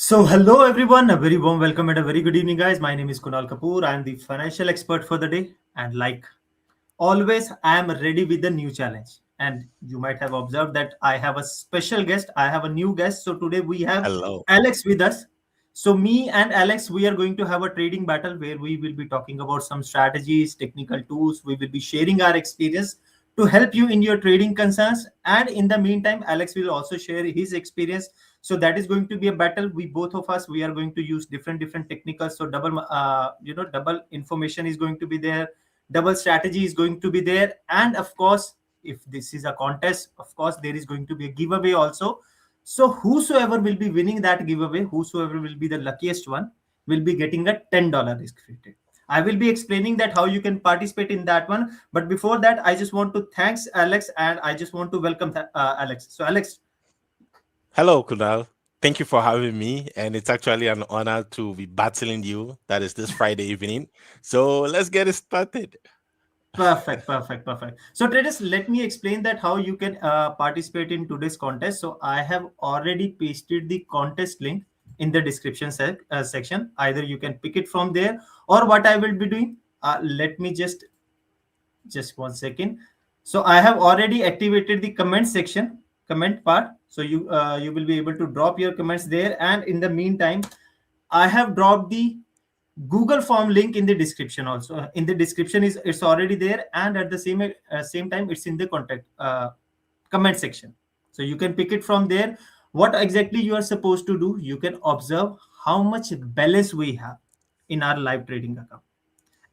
So, hello everyone, a very warm welcome and a very good evening, guys. My name is Kunal Kapoor. I am the financial expert for the day, and like always, I am ready with a new challenge. And you might have observed that I have a special guest. I have a new guest. So today we have Hello. Alex with us. So me and Alex, we are going to have a trading battle where we will be talking about some strategies, technical tools. We will be sharing our experience to help you in your trading concerns. And in the meantime, Alex will also share his experience. So that is going to be a battle. We both of us, we are going to use different technicals. So double information is going to be there, double strategy is going to be there, and of course, if this is a contest, of course there is going to be a giveaway also. So whosoever will be winning that giveaway, whosoever will be the luckiest one, will be getting a $10 risk free trade. I will be explaining that how you can participate in that one, but before that I just want to thanks Alex, and I just want to welcome Alex. So Alex. Hello, Kunal. Thank you for having me. And it's actually an honor to be battling you. That is this Friday evening. So let's get it started. Perfect. So traders, let me explain that how you can participate in today's contest. So I have already pasted the contest link in the description section. Either you can pick it from there, or what I will be doing. Let me just 1 second. So I have already activated the comment section, comment part. So you will be able to drop your comments there. And in the meantime, I have dropped the Google form link in the description also. In the description is it's already there, and at the same time it's in the contact comment section. So you can pick it from there. What exactly you are supposed to do? You can observe how much balance we have in our live trading account,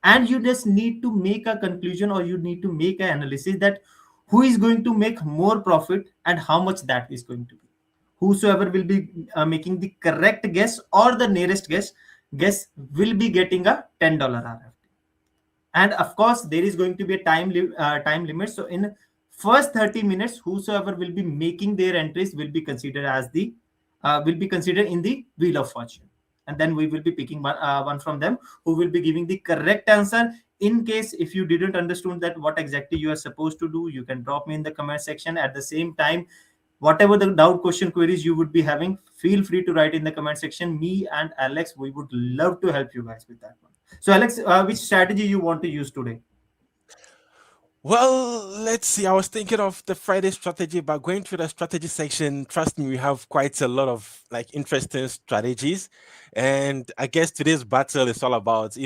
and you just need to make a conclusion, or you need to make an analysis that who is going to make more profit and how much that is going to be. Whosoever will be making the correct guess or the nearest guess will be getting a $10 RFT. And of course there is going to be a time limit. So in first 30 minutes, whosoever will be making their entries will be considered as the will be considered in the wheel of fortune, and then we will be picking one from them who will be giving the correct answer. In case if you didn't understand that what exactly you are supposed to do, you can drop me in the comment section. At the same time, whatever the doubt, question, queries you would be having, feel free to write in the comment section. Me and Alex, we would love to help you guys with that one. So Alex, which strategy you want to use today? Well, let's see. I was thinking of the Friday strategy, but going through the strategy section, trust me, we have quite a lot of like interesting strategies. And I guess today's battle is all about,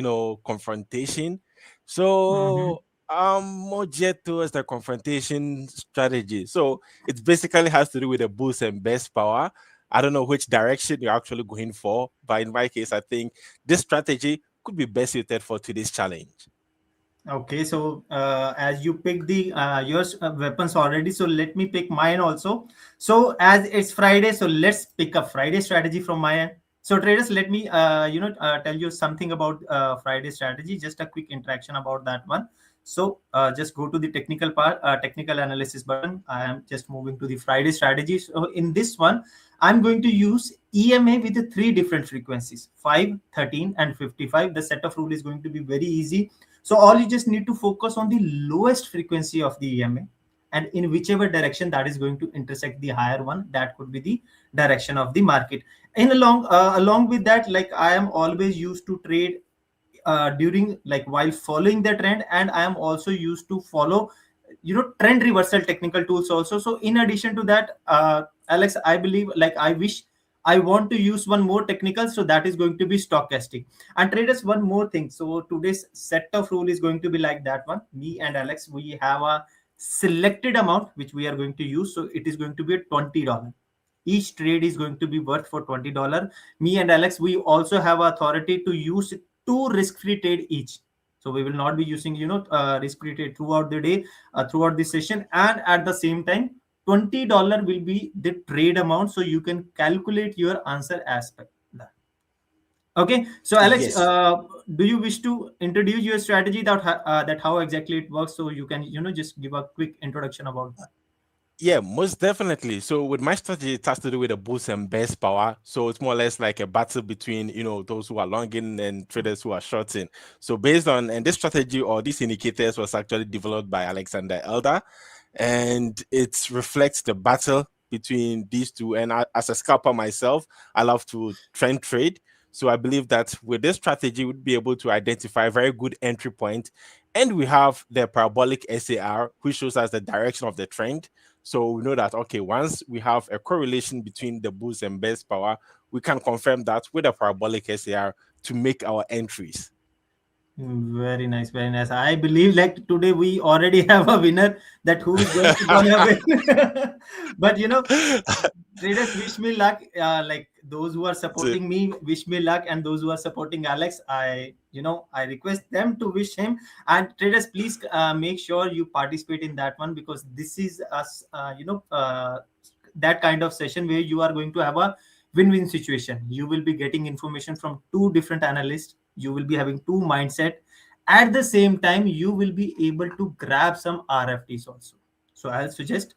confrontation. Mhm. So I'm more geared towards the confrontation strategy. So it basically has to do with the boost and best power. I don't know which direction you're actually going for, but in my case, I think this strategy could be best suited for today's challenge. Okay, so as you pick the yours weapons already, so let me pick mine also. So as it's Friday, so let's pick a Friday strategy from my end. So traders, let me tell you something about Friday strategy. Just a quick interaction about that one. So just go to the technical part, technical analysis button. I am just moving to the Friday strategy. So in this one, I'm going to use EMA with the three different frequencies: 5, 13, and 55. The setup rule is going to be very easy. So all you just need to focus on the lowest frequency of the EMA, and in whichever direction that is going to intersect the higher one, that could be the direction of the market. In along with that, like I am always used to trade during, like, while following the trend, and I am also used to follow trend reversal technical tools also. So in addition to that, Alex, I believe, like, I want to use one more technical, so that is going to be stochastic. And traders, one more thing. So today's set of rule is going to be like that one. Me and Alex, we have a selected amount which we are going to use. So it is going to be a $20. Each trade is going to be worth for $20. Me and Alex, we also have authority to use two risk-free trade each. So we will not be using risk-free trade throughout the day, throughout this session. And at the same time, $20 will be the trade amount, so you can calculate your answer as per that. Okay, so Alex, Yes. do you wish to introduce your strategy, that how exactly it works, so you can just give a quick introduction about that? Yeah, most definitely. So with my strategy, it has to do with the boost and best power. So it's more or less like a battle between, those who are longing and traders who are shorting. So based on, and this strategy or these indicators was actually developed by Alexander Elder, and it reflects the battle between these two. And as a scalper myself, I love to trend trade. So I believe that with this strategy, we'd be able to identify a very good entry point. And we have the parabolic SAR, which shows us the direction of the trend. So we know that, okay, once we have a correlation between the boost and best power, we can confirm that with a parabolic SAR to make our entries. Very nice, very nice. I believe like today we already have a winner that who is going to gonna win. But traders, wish me luck. Like those who are So, supporting me, wish me luck, and those who are supporting Alex, I request them to wish him. And traders, please make sure you participate in that one, because this is us. That kind of session where you are going to have a win-win situation. You will be getting information from two different analysts. You will be having two mindset. At the same time, you will be able to grab some RFTs also. So I'll suggest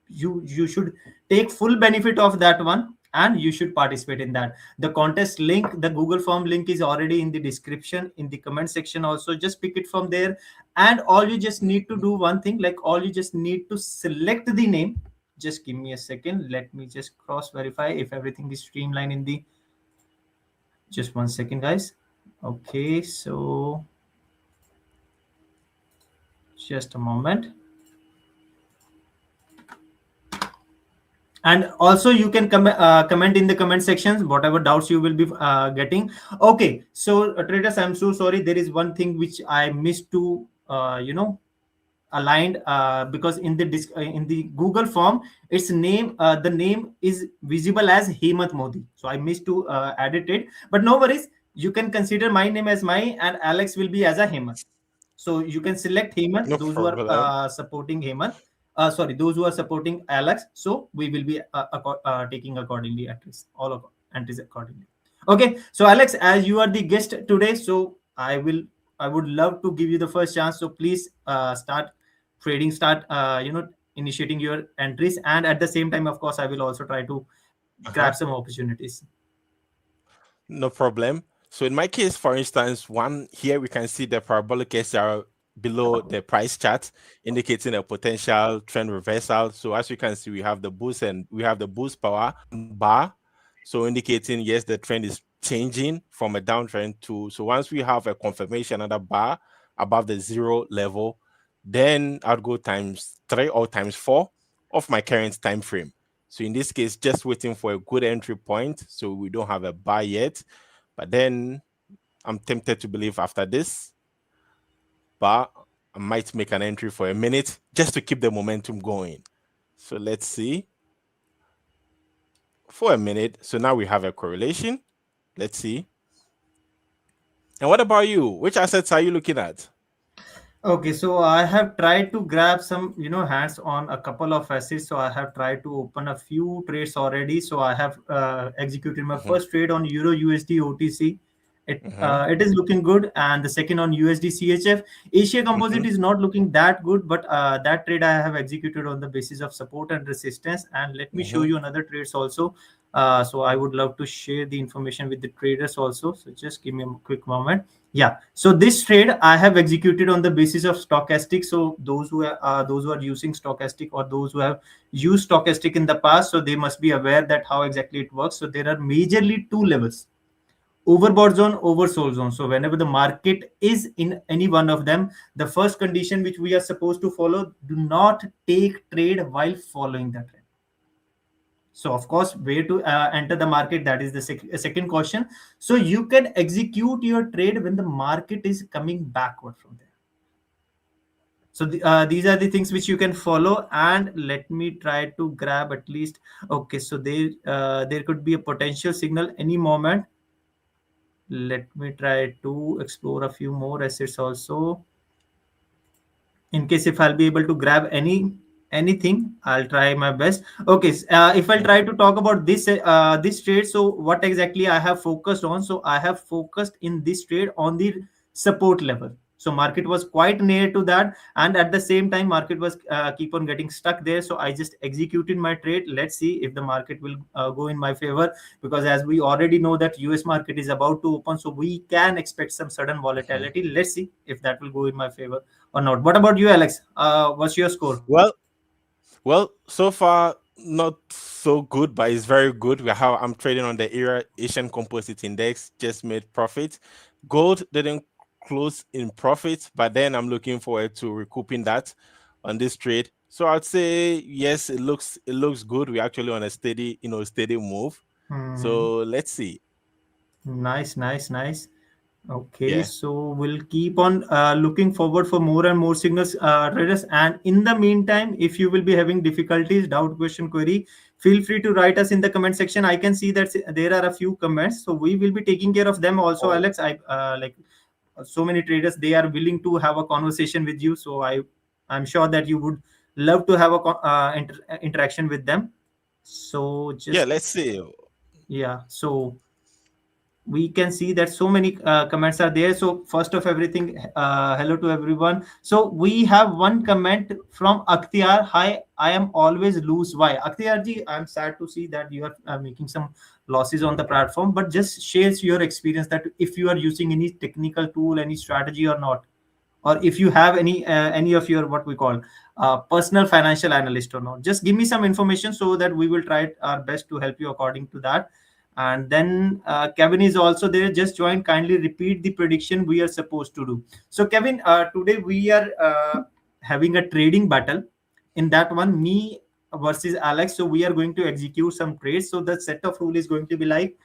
you should take full benefit of that one, and you should participate in that. The contest link, the Google form link, is already in the description, in the comment section also. Just pick it from there, and all you just need to do one thing, like all you just need to select the name. Just give me a second, let me just cross verify if everything is streamlined in the, just one second guys. Okay, so just a moment. And also you can comment in the comment sections whatever doubts you will be getting. Okay, so traders, I'm so sorry, there is one thing which I missed to aligned, because in the Google form, its name, the name is visible as Hemant Modi, so I missed to edit it. But no worries, you can consider my name as my, and Alex will be as a Hemant. So you can select Hemant, no those who are problem. supporting Hemant. Sorry, those who are supporting Alex. So we will be taking accordingly entries, all of entries accordingly. Okay, so Alex, as you are the guest today, so I would love to give you the first chance. So please start trading, start initiating your entries, and at the same time, of course, I will also try to Uh-huh. grab some opportunities. No problem. So in my case, for instance, one here we can see the parabolic SR below the price chart, indicating a potential trend reversal. So as you can see, we have the boost and we have the boost power bar. So indicating, yes, the trend is changing from a downtrend to, so once we have a confirmation, another bar above the zero level, then I'd go times 3 or times 4 of my current time frame. So in this case, just waiting for a good entry point. So we don't have a buy yet, but then I'm tempted to believe after this, but I might make an entry for a minute just to keep the momentum going. So let's see for a minute. So now we have a correlation. Let's see. And what about you? Which assets are you looking at? Okay, so I have tried to grab some, hands on a couple of assets. So I have tried to open a few trades already. So I have executed my Mm-hmm, first trade on Euro USD OTC. mm-hmm, It is looking good, and the second on USD CHF. Asia mm-hmm, Composite is not looking that good, but that trade I have executed on the basis of support and resistance. And let me show mm-hmm. you another trades also. So I would love to share the information with the traders also. So just give me a quick moment. Yeah, so this trade I have executed on the basis of stochastic. So those who are using stochastic, or those who have used stochastic in the past, so they must be aware that how exactly it works. So there are majorly two levels: overbought zone, oversold zone. So whenever the market is in any one of them, the first condition which we are supposed to follow: do not take trade while following the trend. So of course, where to enter the market, that is the second question. So you can execute your trade when the market is coming backward from there. So these are the things which you can follow. And let me try to grab at least. Okay, so there could be a potential signal any moment. Let me try to explore a few more assets also, in case if I'll be able to grab anything. I'll try my best. Okay, if I'll try to talk about this trade, so what exactly I have focused on? So I have focused in this trade on the support level. So market was quite near to that, and at the same time market was keep on getting stuck there. So I just executed my trade. Let's see if the market will go in my favor, because as we already know that US market is about to open, so we can expect some sudden Mm-hmm. volatility. Let's see if that will go in my favor or not. What about you, Alex? What's your score? Well, so far not so good, but it's very good. We How I'm trading on the Asian Composite Index, just made profit. Gold didn't close in profit, but then I'm looking forward to recouping that on this trade. So I'd say yes, it looks good. We're actually on a steady move. Hmm. So let's see. Nice, nice, nice. Okay, Yeah. so we'll keep on looking forward for more and more signals, traders. And in the meantime, if you will be having difficulties, doubt, question, query, feel free to write us in the comment section. I can see that there are a few comments, so we will be taking care of them also, Oh, Alex. I like so many traders; they are willing to have a conversation with you. So I'm sure that you would love to have a interaction with them. So yeah. just Let's see. yeah, so we can see that so many comments are there. So first of everything, hello to everyone. So we have one comment from Akhtiar. Hi, I am always lose. Why, Akhtiar ji? I'm sad to see that you are making some losses on the platform, but just shares your experience that if you are using any technical tool, any strategy or not, or if you have any of your what we call personal financial analyst or not, just give me some information so that we will try our best to help you according to that. And then Kevin is also there, just join, kindly repeat the prediction we are supposed to do. So Kevin, today we are having a trading battle. In that one, me versus Alex, so we are going to execute some trades. So the set of rule is going to be like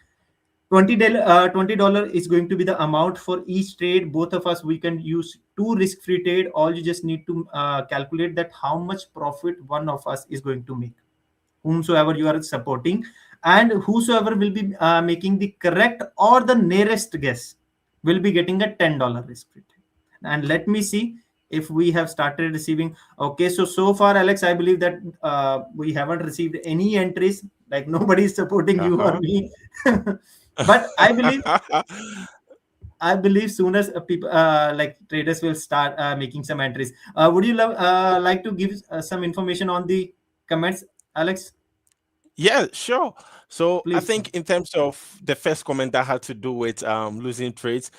$20 is going to be the amount for each trade. Both of us, we can use two risk-free trade. All you just need to calculate that how much profit one of us is going to make, whomsoever you are supporting, and whosoever will be making the correct or the nearest guess will be getting a $10 risk-free trade. And let me see if we have started receiving. Okay, so far, Alex, I believe that we haven't received any entries, like nobody is supporting you or Uh me. But I believe soon as people like traders will start making some entries. Would you like to give some information on the comments, Alex? Yeah, sure. So I Please. think in terms of the first comment that had to do with losing trades,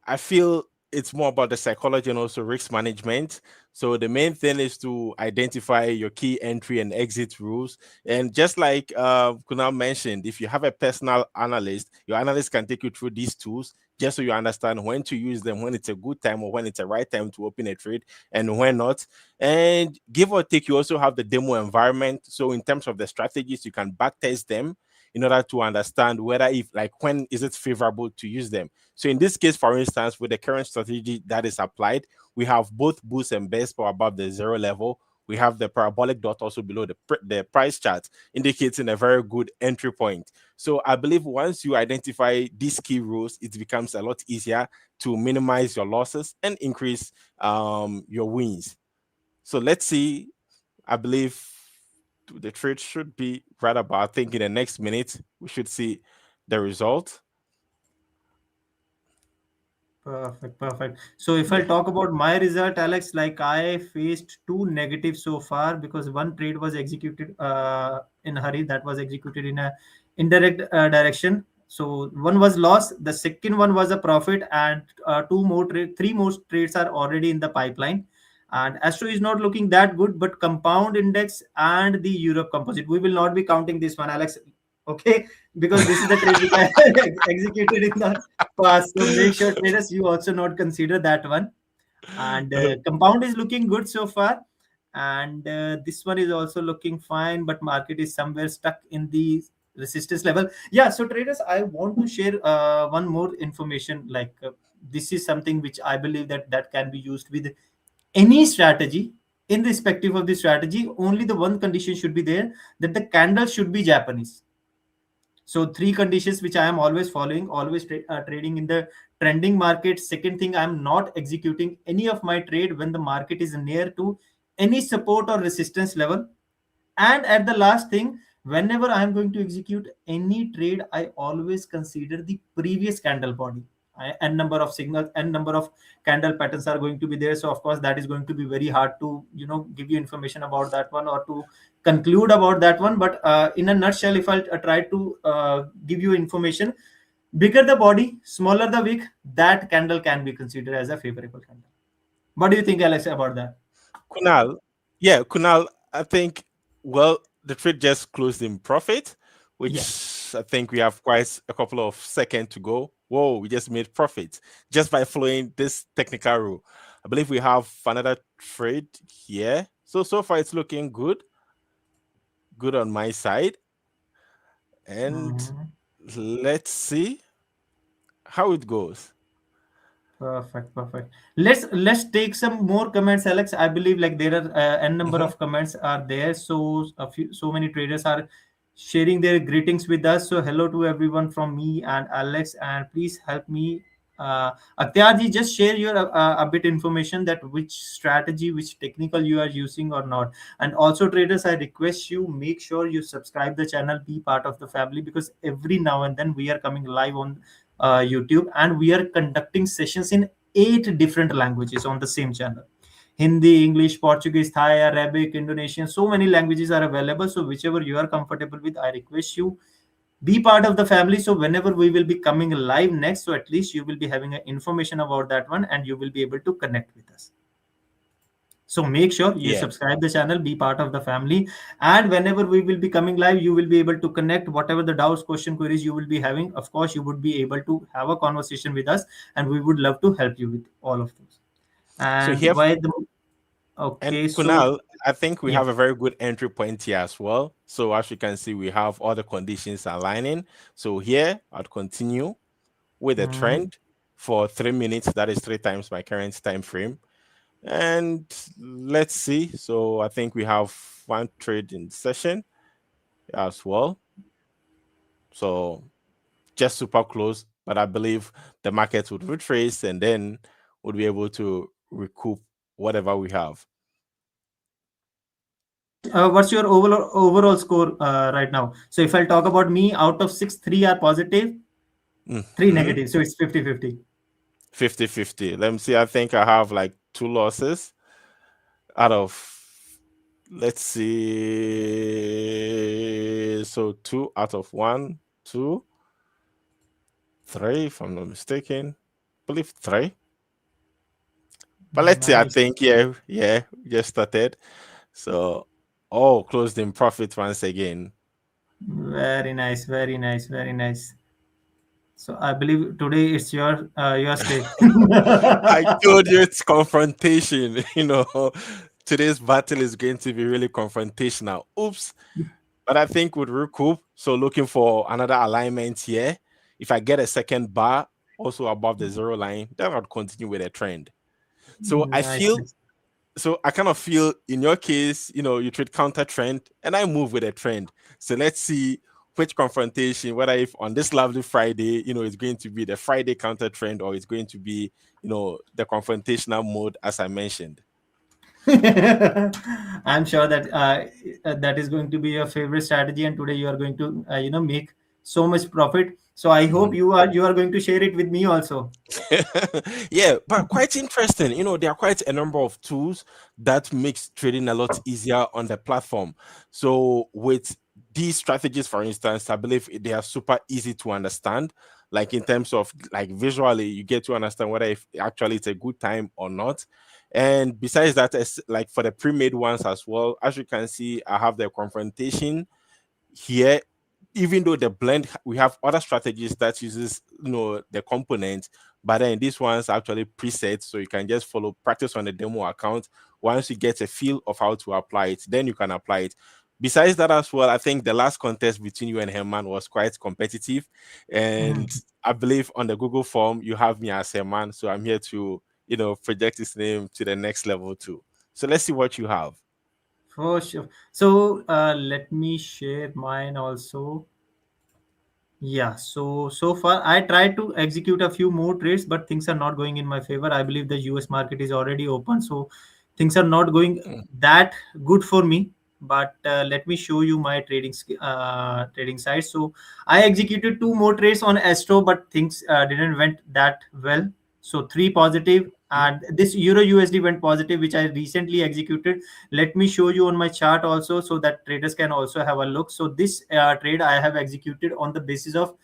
I feel it's more about the psychology and also risk management. So the main thing is to identify your key entry and exit rules. And just like Kunal mentioned, if you have a personal analyst, your analyst can take you through these tools just so you understand when to use them, when it's a good time or when it's a right time to open a trade and when not. And give or take, you also have the demo environment. So in terms of the strategies, you can backtest them in order to understand whether if like when is it favorable to use them. So in this case, for instance, with the current strategy that is applied, we have both boost and best power above the zero level. We have the parabolic dot also below the price chart, indicating a very good entry point. So I believe once you identify these key rules, it becomes a lot easier to minimize your losses and increase your wins. So let's see. I believe the trade should be right about, I think in the next minute, we should see the result. Perfect, perfect. So if I'll Yeah. talk about my result, Alex, like I faced two negatives so far because one trade was executed in a hurry, that was executed in a indirect direction. So one was loss, the second one was a profit, and three more trades are already in the pipeline. And Astro is not looking that good, but compound index and the Europe composite, we will not be counting this one, Alex. Okay, because this is the trade which I executed in the past. So make sure traders you also not consider that one. And compound is looking good so far, and this one is also looking fine. But market is somewhere stuck in the resistance level. Yeah. So traders, I want to share one more information. Like this is something which I believe that can be used with any strategy. In respective of the strategy, only the one condition should be there, that the candle should be Japanese. So three conditions which I am always following, always trading in the trending market. Second thing, I am not executing any of my trade when the market is near to any support or resistance level. And at the last thing, whenever I am going to execute any trade, I always consider the previous candle body. N number of signals, n number of candle patterns are going to be there. So of course, that is going to be very hard to give you information about that one or to conclude about that one. But in a nutshell, if I try to give you information, bigger the body, smaller the wick, that candle can be considered as a favorable candle. What do you think, Alex, about that? Kunal, yeah, Kunal, I think, well, the trade just closed in profit, Yes. which I think we have quite a couple of seconds to go. Whoa, we just made profit just by following this technical rule. I believe we have another trade here. So far it's looking good, good on my side. And Mhm. let's see how it goes. Perfect, perfect. Let's take some more comments, Alex. I believe like there are n number Mhm. of comments are there. So so many traders are sharing their greetings with us. So hello to everyone from me and Alex, and please help me. Akhtar ji, just share your a bit information that which strategy, which technical you are using or not. And also traders, I request you make sure you subscribe the channel, be part of the family because every now and then we are coming live on YouTube, and we are conducting sessions in 8 different languages on the same channel. Hindi, English, Portuguese, Thai, Arabic, Indonesian, so many languages are available. So, whichever you are comfortable with, I request you be part of the family. So, whenever we will be coming live next, so at least you will be having information about that one and you will be able to connect with us. So make sure you Yeah. subscribe the channel, be part of the family, and whenever we will be coming live, you will be able to connect whatever the doubts, question, queries you will be having. Of course, you would be able to have a conversation with us, and we would love to help you with all of those. So And here why the and okay? So Kunal, I think we yeah. have a very good entry point here as well. So as you can see, we have all the conditions aligning. So here I'd continue with a Mhm. trend for 3 minutes. That is three times my current time frame. And let's see. So I think we have one trade in session as well. So just super close, but I believe the market would retrace and then would be able to recoup whatever we have. What's your overall score right now? So if I'll talk about me, out of six, three are positive, three Hmm. negative. So it's 50-50. 50-50. Let me see. I think I have like two losses out of, let's see. So two out of one, two, three, if I'm not mistaken. I believe three. But let's see. I Nice. think, yeah, we just started. So, oh, closed in profit once again. Very nice. Very nice. Very nice. So I believe today it's yours day. I told you it's confrontation. Today's battle is going to be really confrontational. Oops. But I think with recoup, so looking for another alignment here. If I get a second bar also above the zero line, then I'll continue with a trend. So I Nice. feel, Nice. so I kind of feel in your case, you trade counter trend and I move with a trend. So let's see which confrontation, whether if on this lovely Friday, it's going to be the Friday counter trend or it's going to be, the confrontational mode as I mentioned. I'm sure that that is going to be your favorite strategy, and today you are going to make so much profit. So I hope Mhm. you are going to share it with me also. Yeah, but quite interesting. There are quite a number of tools that makes trading a lot easier on the platform. So with these strategies, for instance, I believe they are super easy to understand. Like in terms of like visually, you get to understand whether if actually it's a good time or not. And besides that, like for the pre-made ones as well, as you can see, I have the confrontation here. Even though the blend, we have other strategies that uses the components, but then this one's actually preset, so you can just follow, practice on the demo account. Once you get a feel of how to apply it, then you can apply it. Besides that as well, I think the last contest between you and Herman was quite competitive, and Mhm. I believe on the Google form you have me as Herman, so I'm here to project his name to the next level too. So let's see what you have. For sure. So let me share mine also. Yeah, so far I tried to execute a few more trades, but things are not going in my favor. I believe the US market is already open, so things are not going Mm. that good for me. But let me show you my trading side. So I executed two more trades on Astro, but things didn't went that well. So three positive, and this Euro USD went positive, which I recently executed. Let me show you on my chart also so that traders can also have a look. So this trade I have executed on the basis of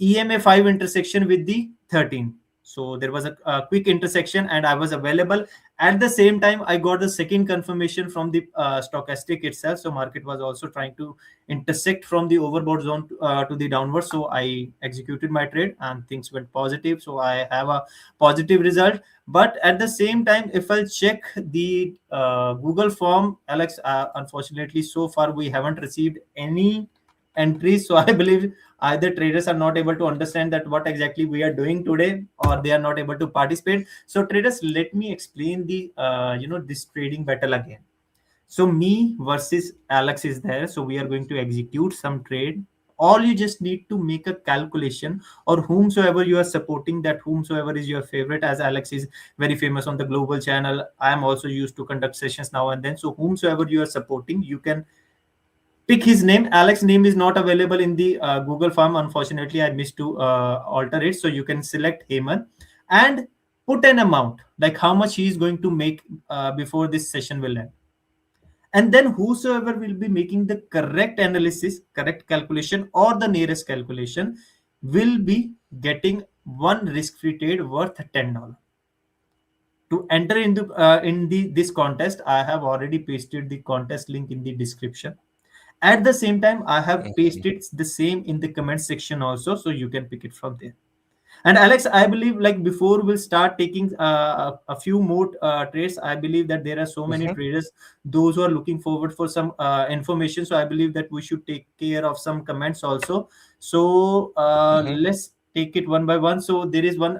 EMA 5 intersection with the 13. So there was a quick intersection and I was available, At the same time, I got the second confirmation from the stochastic itself. So market was also trying to intersect from the overbought zone to the downward. So I executed my trade and things went positive. So I have a positive result. But at the same time, if I check the Google form, Alex, unfortunately, so far we haven't received any entries. So I believe either traders are not able to understand that what exactly we are doing today, or they are not able to participate. So traders, let me explain the this trading battle again. So me versus Alex is there. So we are going to execute some trade. All you just need to make a calculation, or whomsoever you are supporting, that whomsoever is your favorite, as Alex is very famous on the global channel. I am also used to conduct sessions now and then. So whomsoever you are supporting, you can pick his name. Alex name is not available in the Google form. Unfortunately, I missed to alter it. So you can select Heyman and put an amount, like how much he is going to make before this session will end. And then whosoever will be making the correct analysis, correct calculation, or the nearest calculation will be getting one risk-free trade worth $10. To enter in the this contest, I have already pasted the contest link in the description. At the same time, I have Mhm. pasted the same in the comment section also, so you can pick it from there. And Alex, I believe like before we'll start taking a few more trades, I believe that there are so many Mhm. traders, those who are looking forward for some information. So I believe that we should take care of some comments also. So Mhm. let's take it one by one. So there is one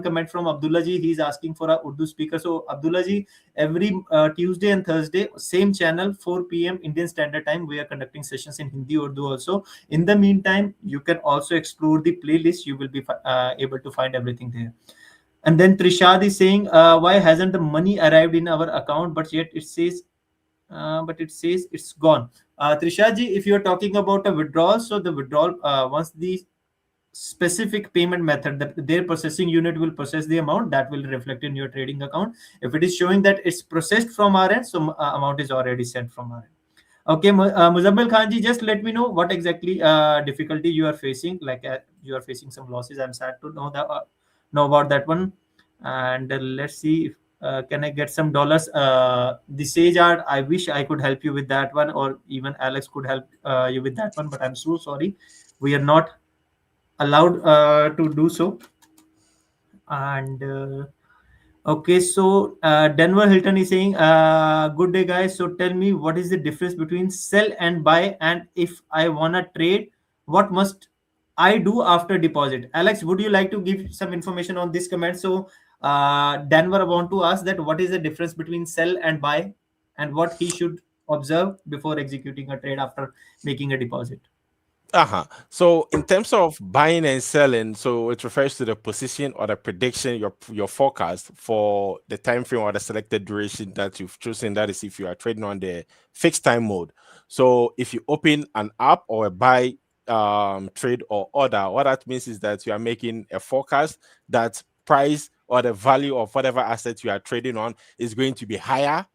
comment from Abdullah ji. He's asking for a Urdu speaker. So Abdullah ji, every Tuesday and Thursday, same channel, 4 p.m. Indian Standard Time, we are conducting sessions in Hindi, Urdu also. In the meantime, you can also explore the playlist. You will be able to find everything there. And then Trishad is saying, why hasn't the money arrived in our account, but yet it says it's gone. Trishad ji, if you are talking about a withdrawal, so the withdrawal, once the specific payment method, that their processing unit will process the amount, that will reflect in your trading account. If it is showing that it's processed from our end, so amount is already sent from our end. Okay, Muzammil Khan ji, just let me know what exactly difficulty you are facing. Like you are facing some losses. I'm sad to know about that one. And let's see if can I get some dollars. The Sage Art, I wish I could help you with that one, or even Alex could help you with that one. But I'm so sorry, we are not allowed to do so. And okay, so Denver Hilton is saying, "Good day, guys. So tell me, what is the difference between sell and buy? And if I wanna trade, what must I do after deposit?" Alex, would you like to give some information on this comment? So Denver want to ask that what is the difference between sell and buy, and what he should observe before executing a trade after making a deposit. Uh-huh. So in terms of buying and selling, so it refers to the position or the prediction, your forecast for the time frame or the selected duration that you've chosen. That is if you are trading on the fixed time mode. So if you open an app or a buy trade or order, what that means is that you are making a forecast that price or the value of whatever asset you are trading on is going to be higher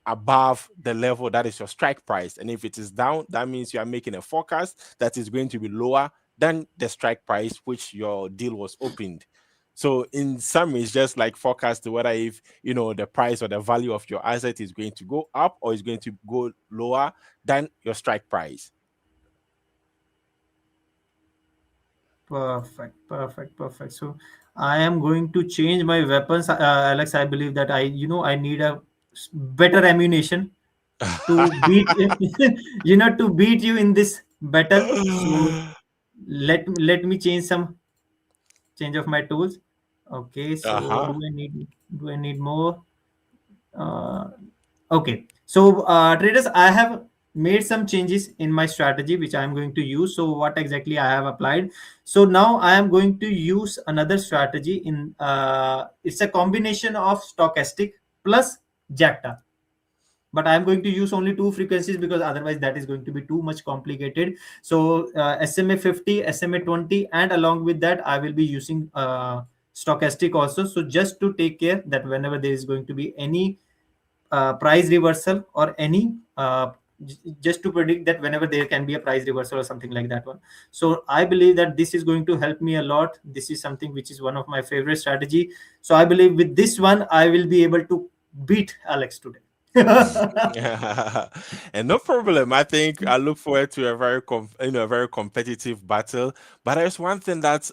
above the level that is your strike price. And if it is down, that means you are making a forecast that is going to be lower than the strike price which your deal was opened. So in summary, it's just like forecast whether if the price or the value of your asset is going to go up or is going to go lower than your strike price. Perfect, perfect, perfect. So I am going to change my weapons, Alex. I believe that I need a better ammunition to beat, to beat you in this battle. So let me change of my tools. Okay, so Uh-huh. do I need more? Uh, Okay, so traders, I have made some changes in my strategy which I am going to use. So what exactly I have applied? So now I am going to use another strategy in it's a combination of stochastic plus Jacta. But I am going to use only two frequencies because otherwise that is going to be too much complicated. So SMA 50, SMA 20, and along with that I will be using stochastic also. So just to take care that whenever there is going to be any price reversal or any just to predict that whenever there can be a price reversal or something like that one. So I believe that this is going to help me a lot. This is something which is one of my favorite strategy. So I believe with this one I will be able to beat Alex today. And no problem. I think I look forward to a very a very competitive battle. But there's one thing that's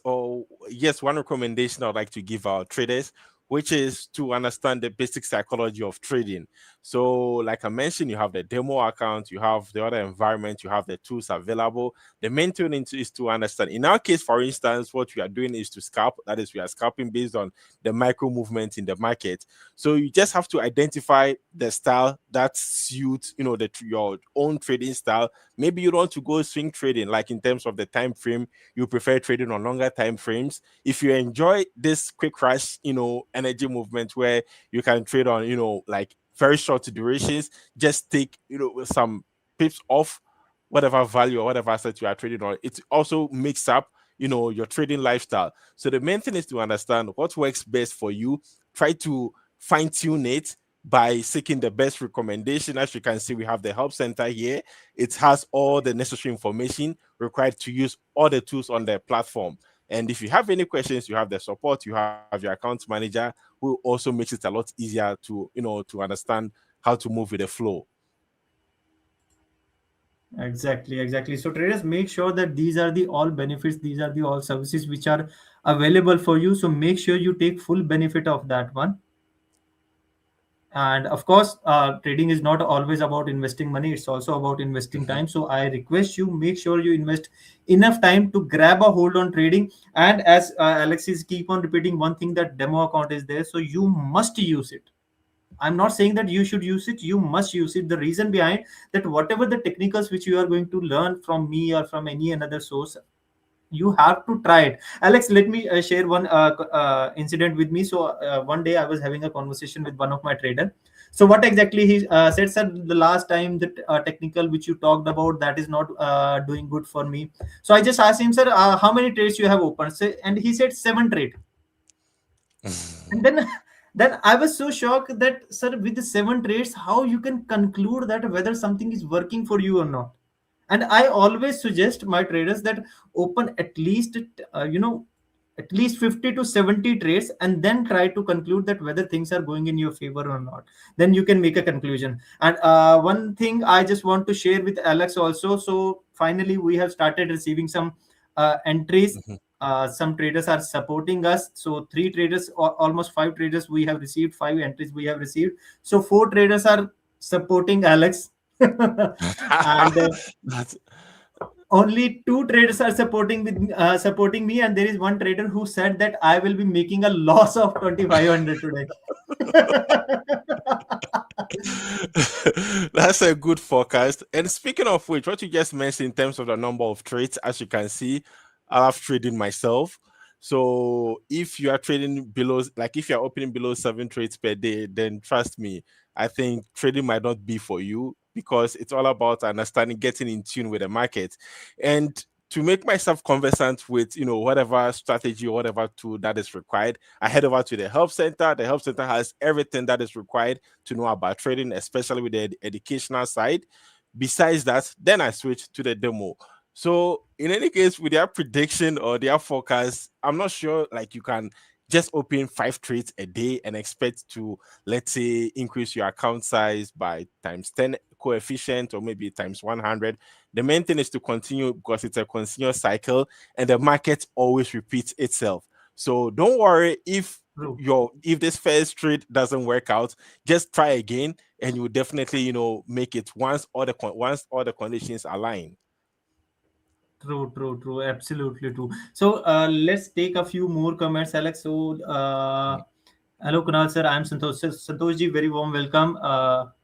yes, one recommendation I'd like to give our traders, which is to understand the basic psychology of trading. So, like I mentioned, you have the demo account, you have the other environment, you have the tools available. The main thing is to understand. In our case, for instance, what we are doing is to scalp. That is, we are scalping based on the micro movement in the market. So you just have to identify the style that suits, your own trading style. Maybe you don't want to go swing trading, like in terms of the time frame, you prefer trading on longer time frames. If you enjoy this quick rush, energy movement where you can trade on, like very short durations, just take, some pips off whatever value or whatever asset you are trading on. It also makes up, your trading lifestyle. So the main thing is to understand what works best for you. Try to fine tune it by seeking the best recommendation. As you can see, we have the help center here. It has all the necessary information required to use all the tools on the platform. And if you have any questions, you have the support, you have your account manager, who also makes it a lot easier to, to understand how to move with the flow. Exactly. So traders, make sure that these are the all benefits, these are the all services which are available for you. So make sure you take full benefit of that one. And of course, trading is not always about investing money, it's also about investing Mhm. time. So I request you, make sure you invest enough time to grab a hold on trading. And as Alex is keep on repeating one thing, that demo account is there, so you must use it. I'm not saying that you should use it, you must use it. The reason behind that, whatever the technicals which you are going to learn from me or from any another source, you have to try it. Alex, let me share one incident with me. So one day I was having a conversation with one of my trader. So what exactly he said, sir, the last time that technical which you talked about, that is not doing good for me. So I just asked him, sir, how many trades you have opened? So, and he said 7 trade. And then then I was so shocked that, sir, with the 7 trades, how you can conclude that whether something is working for you or not? And I always suggest my traders that open at least at least 50 to 70 trades, and then try to conclude that whether things are going in your favor or not. Then you can make a conclusion. And one thing I just want to share with Alex also. So finally we have started receiving some entries. Mhm. Some traders are supporting us. So 3 traders, or almost 5 traders we have received, 5 entries we have received. So 4 traders are supporting Alex. And That's only 2 traders are supporting me, and there is one trader who said that I will be making a loss of 2500 today. That's a good forecast. And speaking of which, what you just mentioned in terms of the number of trades, as you can see, I have trading myself. So if you are trading below, like if you're opening below 7 trades per day, then trust me, I think trading might not be for you, because it's all about understanding, getting in tune with the market. And to make myself conversant with, whatever strategy or whatever tool that is required, I head over to the help center. The help center has everything that is required to know about trading, especially with the educational side. Besides that, then I switch to the demo. So in any case, with their prediction or their forecast, I'm not sure like you can just open 5 trades a day and expect to, let's say, increase your account size by times 10 coefficient, or maybe times 100. The main thing is to continue, because it's a continuous cycle and the market always repeats itself. So don't worry True. if this first trade doesn't work out, just try again, and you definitely make it once all the conditions align. True. Absolutely true. So let's take a few more comments, Alex. So hello, Kunal sir. I'm Santosh. Santosh ji, very warm welcome.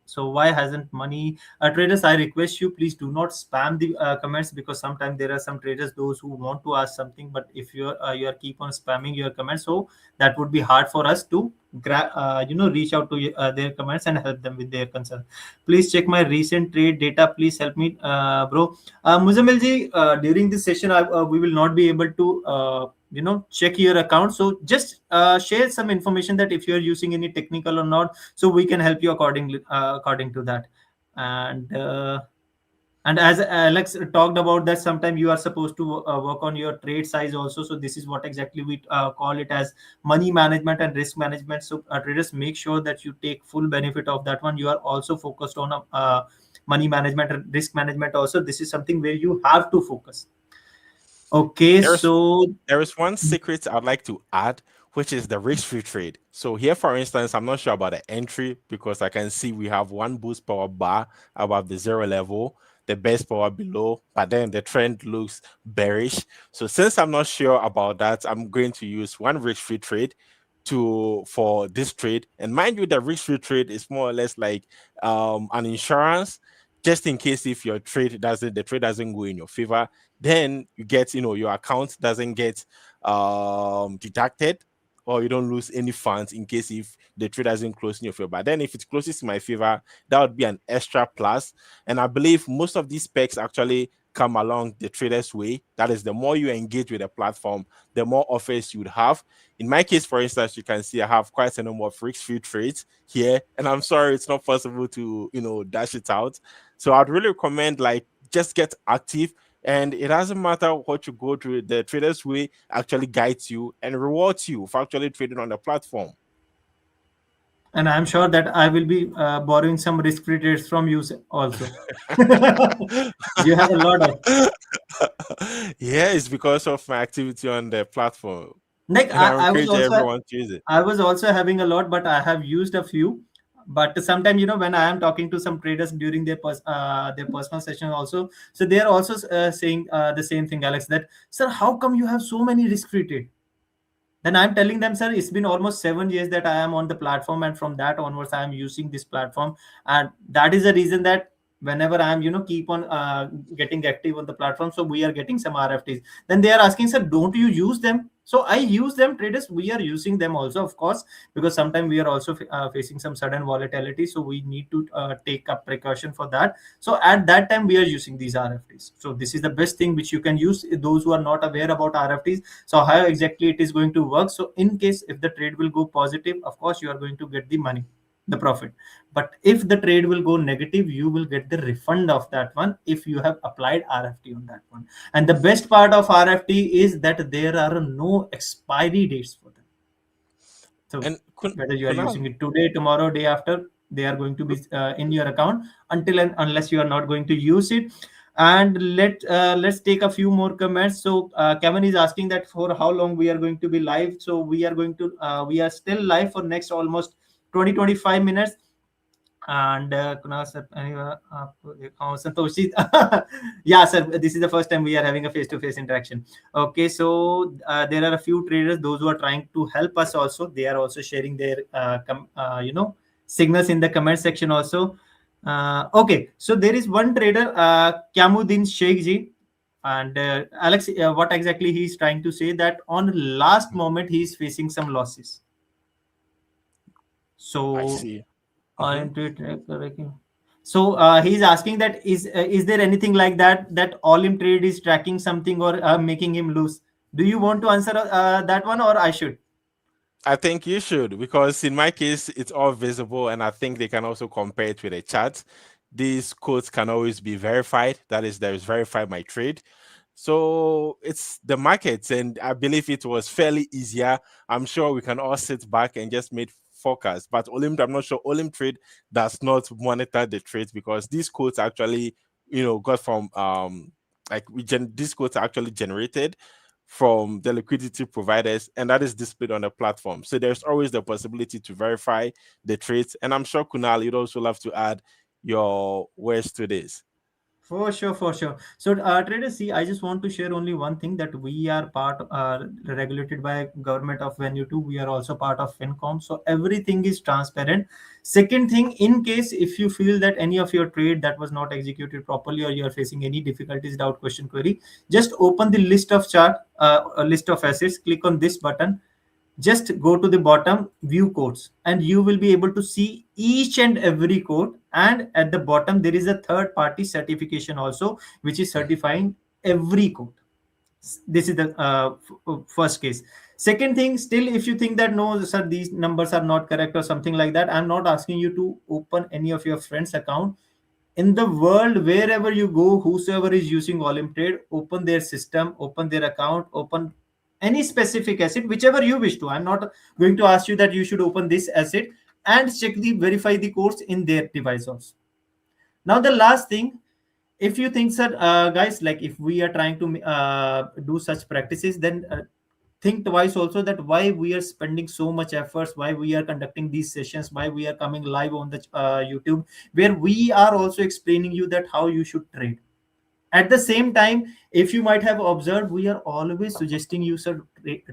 So why hasn't money? Traders, I request you, please do not spam the comments, because sometimes there are some traders those who want to ask something, but if you are keep on spamming your comments, so that would be hard for us to reach out to their comments and help them with their concern. Please check my recent trade data. Please help me, bro. Muzamil ji, during this session, we will not be able to, check your account. So just share some information that if you are using any technical or not, so we can help you according to that. And And as Alex talked about that, sometimes you are supposed to work on your trade size also. So this is what exactly we call it as money management and risk management. So traders, make sure that you take full benefit of that one. You are also focused on money management and risk management also. This is something where you have to focus. Okay, There's so There is one secret I'd like to add, which is the risk-free trade. So here, for instance, I'm not sure about the entry because I can see we have one boost power bar above the zero level, the base power below, but then the trend looks bearish. So since I'm not sure about that, I'm going to use one risk-free trade for this trade. And mind you, the risk-free trade is more or less like an insurance, just in case if the trade doesn't go in your favor, then you get, your account doesn't get deducted, or you don't lose any funds in case if the trade doesn't close in your favor. But then if it closes in my favor, that would be an extra plus. And I believe most of these specs actually come along the trader's way. That is, the more you engage with the platform, the more offers you would have. In my case, for instance, you can see I have quite a number of risk-free trades here, and I'm sorry it's not possible to, dash it out. So I'd really recommend, like, just get active, and it doesn't matter what you go through. The traders way actually guides you and rewards you for actually trading on the platform. and I'm sure that I will be borrowing some risk-free trades from you also. You have a lot of, Yeah, it's because of my activity on the platform, like and I I was encourage also everyone to use it. I was also having a lot, but I have used a few. But sometimes, when I am talking to some traders during their personal session also, so they are also saying the same thing, Alex. That, sir, how come you have so many risk-free trade? Then I'm telling them, sir, it's been almost 7 years that I am on the platform, and from that onwards I am using this platform. And that is the reason that whenever I am, keep on getting active on the platform, so we are getting some RFTs. Then they are asking, sir, don't you use them? So I use them. Traders, we are using them also, of course, because sometimes we are also facing some sudden volatility, so we need to take a precaution for that. So at that time we are using these RFTs. So this is the best thing which you can use. Those who are not aware about RFTs, so how exactly it is going to work? So in case if the trade will go positive, of course you are going to get the money, the profit. But if the trade will go negative, you will get the refund of that one if you have applied RFT on that one. And the best part of RFT is that there are no expiry dates for them. So And whether you are Kunal, using it today, tomorrow, day after, they are going to be in your account until and unless you are not going to use it. And let's take a few more comments. So Kevin is asking that for how long we are going to be live. So we are still live for next almost 20-25 minutes. And Kunal sir, Santosh yeah, sir, this is the first time we are having a face-to-face interaction. Okay, so there are a few traders, those who are trying to help us also. They are also sharing their signals in the comment section also. Okay, so there is one trader, Kyamuddin Sheikh ji, and Alex, what exactly he is trying to say, that on last moment he is facing some losses. I So see. I Mhm. tracking. So he's asking that, is there anything like that Olymptrade is tracking something or making him lose? Do you want to answer that one, or I should? I think you should, because in my case, it's all visible, and I think they can also compare it with a chart. These codes can always be verified. That is, there is verified my trade. So it's the markets, and I believe it was fairly easier. I'm sure we can all sit back and just make forecast. But I'm not sure Olymptrade does not monitor the trades, because these codes actually, got from these codes are actually generated from the liquidity providers, and that is displayed on the platform. So there's always the possibility to verify the trades. And I'm sure Kunal, you'd also love to add your words to this. For sure, for sure. So, traders, see, I just want to share only one thing, that we are regulated by government of Venue 2. We are also part of FinCom. So everything is transparent. Second thing, in case if you feel that any of your trade that was not executed properly, or you are facing any difficulties, doubt, question, query, just open the list of chart, a list of assets, click on this button, just go to the bottom, view codes, and you will be able to see each and every code. And at the bottom there is a third party certification also, which is certifying every code. This is the first case. Second thing, still if you think that, no sir, these numbers are not correct or something like that, I'm not asking you to open any of your friends account. In the world, wherever you go, whosoever is using Olymptrade, open their system, open their account, open any specific asset, whichever you wish to. I'm not going to ask you that you should open this asset, and check the verify the codes in their device also. Now the last thing, if you think that guys, like if we are trying to do such practices, then think twice also that why we are spending so much efforts, why we are conducting these sessions, why we are coming live on the YouTube, where we are also explaining you that how you should trade. At the same time, if you might have observed, we are always suggesting you should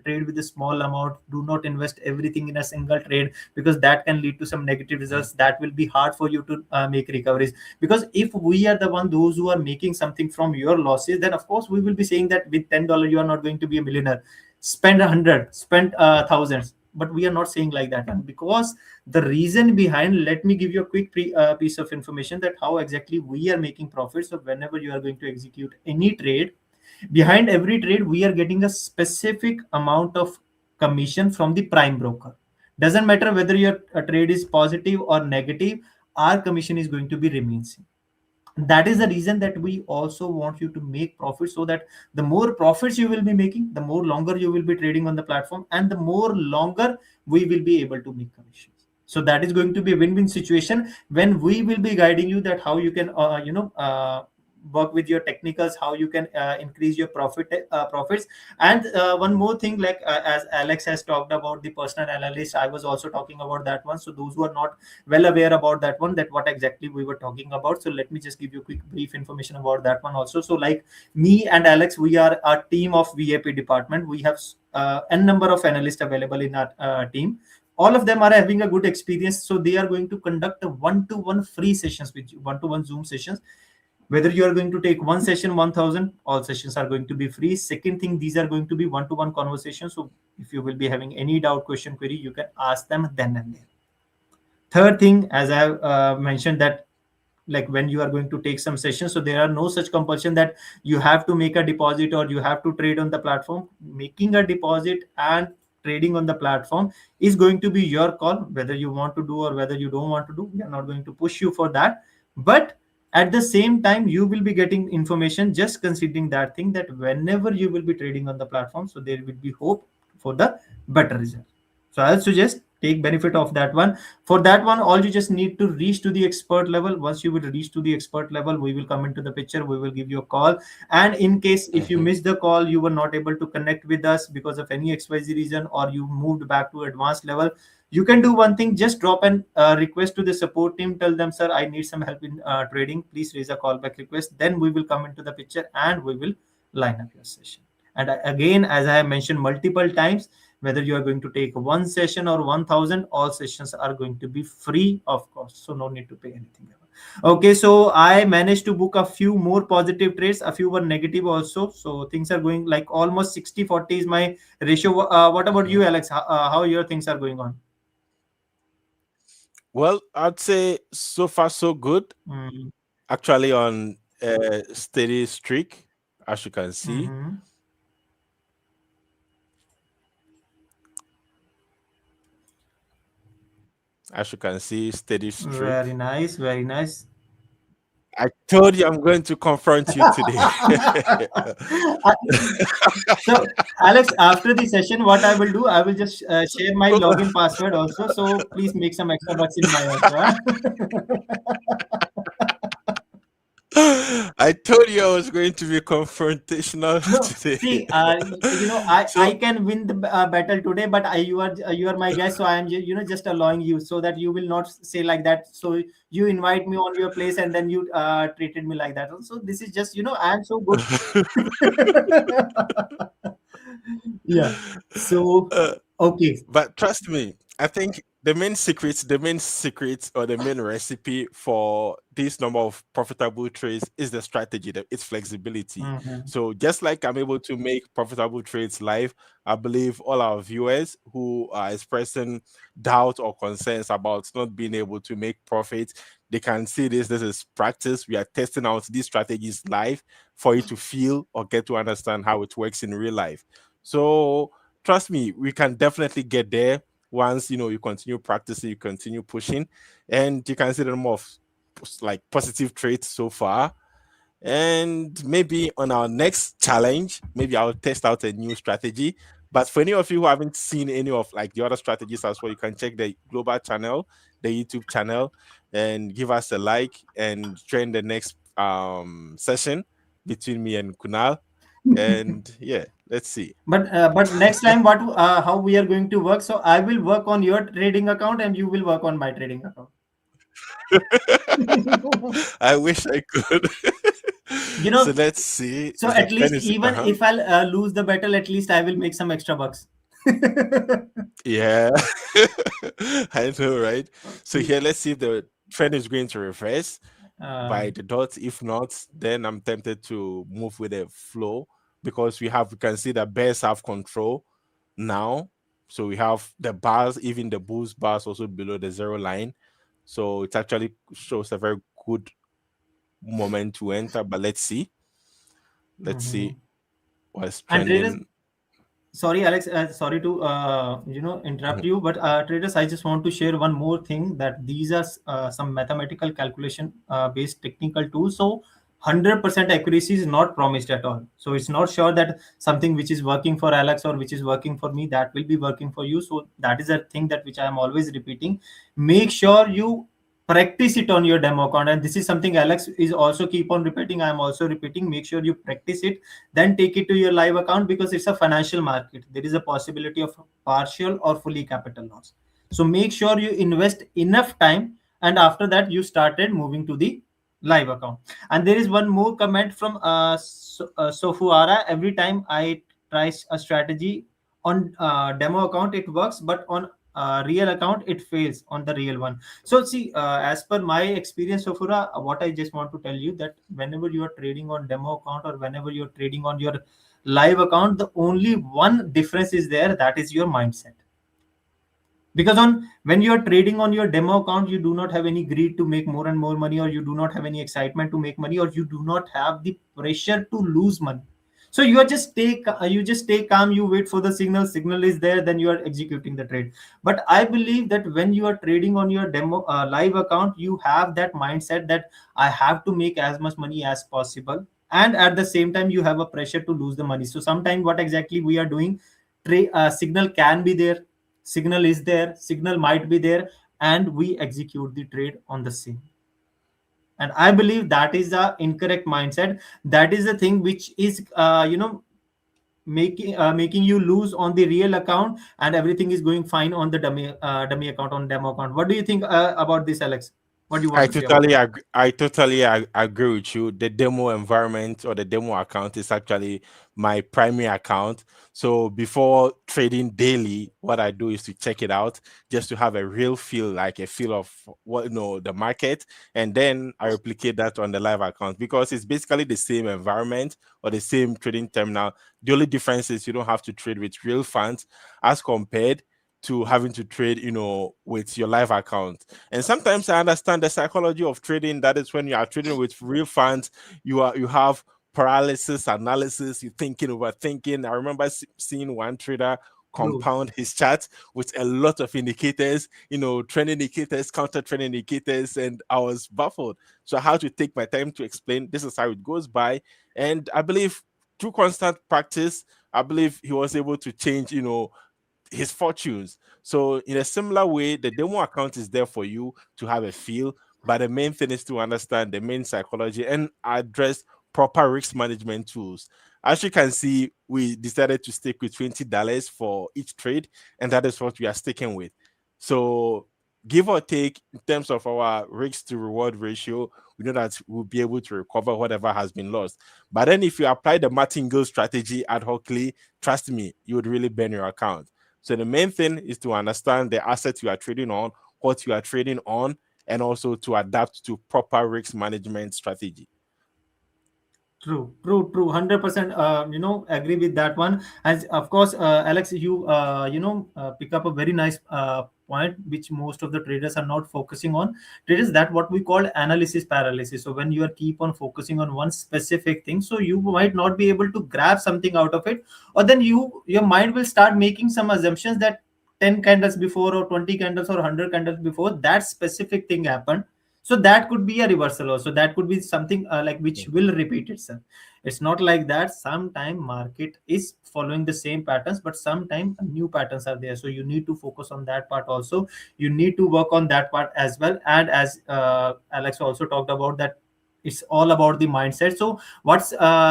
trade with a small amount. Do not invest everything in a single trade, because that can lead to some negative results. That will be hard for you to make recoveries. Because if we are the one those who are making something from your losses, then of course we will be saying that with $10 you are not going to be a millionaire. Spend 100, spend thousands. But we are not saying like that one, because the reason behind, let me give you a quick piece of information that how exactly we are making profits. So whenever you are going to execute any trade, behind every trade we are getting a specific amount of commission from the prime broker. Doesn't matter whether your trade is positive or negative, our commission is going to be remain same. That is the reason that we also want you to make profit, so that the more profits you will be making, the more longer you will be trading on the platform, and the more longer we will be able to make commissions. So that is going to be a win-win situation, when we will be guiding you that how you can work with your technicals, how you can increase your profits. And one more thing, like as Alex has talked about the personal analyst, I was also talking about that one. So those who are not well aware about that one, that what exactly we were talking about, so let me just give you a quick brief information about that one also. So like me and Alex, we are a team of VIP department. We have n number of analysts available in our team. All of them are having a good experience, so they are going to conduct a one-to-one free sessions with you, one-to-one Zoom sessions. Whether you are going to take one session 1000, all sessions are going to be free. Second thing, these are going to be one-to-one conversations, so if you will be having any doubt, question, query, you can ask them then and there. Third thing, as I have mentioned, that like when you are going to take some sessions, so there are no such compulsion that you have to make a deposit or you have to trade on the platform. Making a deposit and trading on the platform is going to be your call, whether you want to do or whether you don't want to do. We are not going to push you for that. But at the same time, you will be getting information, just considering that thing, that whenever you will be trading on the platform, so there will be hope for the better result. So I'll suggest take benefit of that one. For that one, all you just need to reach to the expert level. Once you will reach to the expert level, we will come into the picture, we will give you a call. And in case if you Mhm. missed the call, you were not able to connect with us because of any XYZ reason, or you moved back to advanced level, you can do one thing, just drop an request to the support team. Tell them, sir, I need some help in trading, please raise a callback request. Then we will come into the picture and we will line up your session. And again, as I have mentioned multiple times, whether you are going to take one session or 1000, all sessions are going to be free of cost, so no need to pay anything. Okay, so I managed to book a few more positive trades, a few were negative also, so things are going like almost 60-40 is my ratio. What about Mhm. you, Alex? How your things are going on? Well, I'd say so far so good. Mm-hmm. Actually, on a steady streak, as you can see. Mm-hmm. As you can see, steady Very streak. nice, very nice. I told you I'm going to confront you today. So, Alex, after the session, what I will do, I will just share my login password also. So please make some extra bucks in my also. I told you I was going to be confrontational No, today. see, I So can win the battle today, but you are my guest, so I am just allowing you, so that you will not say like that. So you invite me on your place and then you treated me like that. So this is just I am so good. Yeah. So uh, okay. but trust me, I think the main secret or the main recipe for this number of profitable trades is the strategy, that it's flexibility. Mhm. So just like I'm able to make profitable trades live, I believe all our viewers who are expressing doubt or concerns about not being able to make profits, they can see this is practice. We are testing out these strategies live for you to feel or get to understand how it works in real life. So trust me, we can definitely get there once you continue practicing, you continue pushing, and you can see the number of like positive trades so far. And maybe on our next challenge, maybe I'll test out a new strategy. But for any of you who haven't seen any of like the other strategies as well, you can check the global channel, the YouTube channel, and give us a like and join the next session between me and Kunal. And yeah, let's see. But next time, what how we are going to work? So I will work on your trading account, and you will work on my trading account. I wish I could. you So know, let's see. so Is the at least finish? Uh even huh. if I'll lose the battle, at least I will make some extra bucks. Yeah, I know, right? So here, let's see if the trend is going to reverse by um, the dots. If not, then I'm tempted to move with a flow because we can see the bears have control now. So we have the bars, even the bulls bars also below the zero line. So it actually shows a very good moment to enter. But let's see. Let's mhm. see what's And traders, trending. sorry Alex, sorry to interrupt you, but traders, I just want to share one more thing, that these are some mathematical calculation based technical tools. So 100% accuracy is not promised at all. So it's not sure that something which is working for Alex or which is working for me, that will be working for you. So that is a thing that which I am always repeating. Make sure you practice it on your demo account, and this is something Alex is also keep on repeating, I am also repeating. Make sure you practice it, then take it to your live account, because it's a financial market. There is a possibility of partial or fully capital loss. So make sure you invest enough time, and after that you started moving to the live account. And there is one more comment from Sofuara. Every time I try a strategy on demo account, it works, but on real account it fails on the real one. So see, as per my experience, Sofura, what I just want to tell you, that whenever you are trading on demo account or whenever you're trading on your live account, the only one difference is there, that is your mindset. Because on when you are trading on your demo account, you do not have any greed to make more and more money, or you do not have any excitement to make money, or you do not have the pressure to lose money. So you are just you just stay calm, you wait for the signal is there, then you are executing the trade. But I believe that when you are trading on your demo live account, you have that mindset that I have to make as much money as possible, and at the same time you have a pressure to lose the money. So sometimes what exactly we are doing, signal can be there, signal is there, signal might be there, and we execute the trade on the same. And I believe that is the incorrect mindset. That is the thing which is making you lose on the real account, and everything is going fine on the dummy account, on demo account. What do you think about this, Alex? What do you want to say about it? I totally agree with you. The demo environment or the demo account is actually my primary account. So before trading daily, what I do is to check it out just to have a real feel, like a feel of what the market, and then I replicate that on the live account because it's basically the same environment or the same trading terminal. The only difference is you don't have to trade with real funds as compared to having to trade, with your live account. And sometimes I understand the psychology of trading. That is when you are trading with real funds, you have paralysis analysis, you're thinking, overthinking. I remember seeing one trader True. compound his chart with a lot of indicators, trend indicators, counter trend indicators, and I was baffled. So I had to take my time to explain this is how it goes by. And I believe through constant practice, I believe he was able to change, his fortunes. So, in a similar way, the demo account is there for you to have a feel, but the main thing is to understand the main psychology and address proper risk management tools. As you can see, we decided to stick with $20 for each trade, and that is what we are sticking with. So, give or take, in terms of our risk to reward ratio, we know that we'll be able to recover whatever has been lost. But then, if you apply the martingale strategy ad hocly, trust me, you would really burn your account. So the main thing is to understand the assets you are trading on, what you are trading on, and also to adapt to proper risk management strategy. True. 100%. Agree with that one. As of course, Alex, you pick up a very nice point, which most of the traders are not focusing on. Traders, that what we call analysis paralysis. So when you are keep on focusing on one specific thing, so you might not be able to grab something out of it, or then your mind will start making some assumptions that 10 candles before, or 20 candles, or 100 candles before, that specific thing happened. So that could be a reversal also, that could be something like which will repeat itself. It's not like that. Sometime market is following the same patterns, but sometime new patterns are there, so you need to focus on that part also. You need to work on that part as well. And as Alex also talked about that, it's all about the mindset. So what's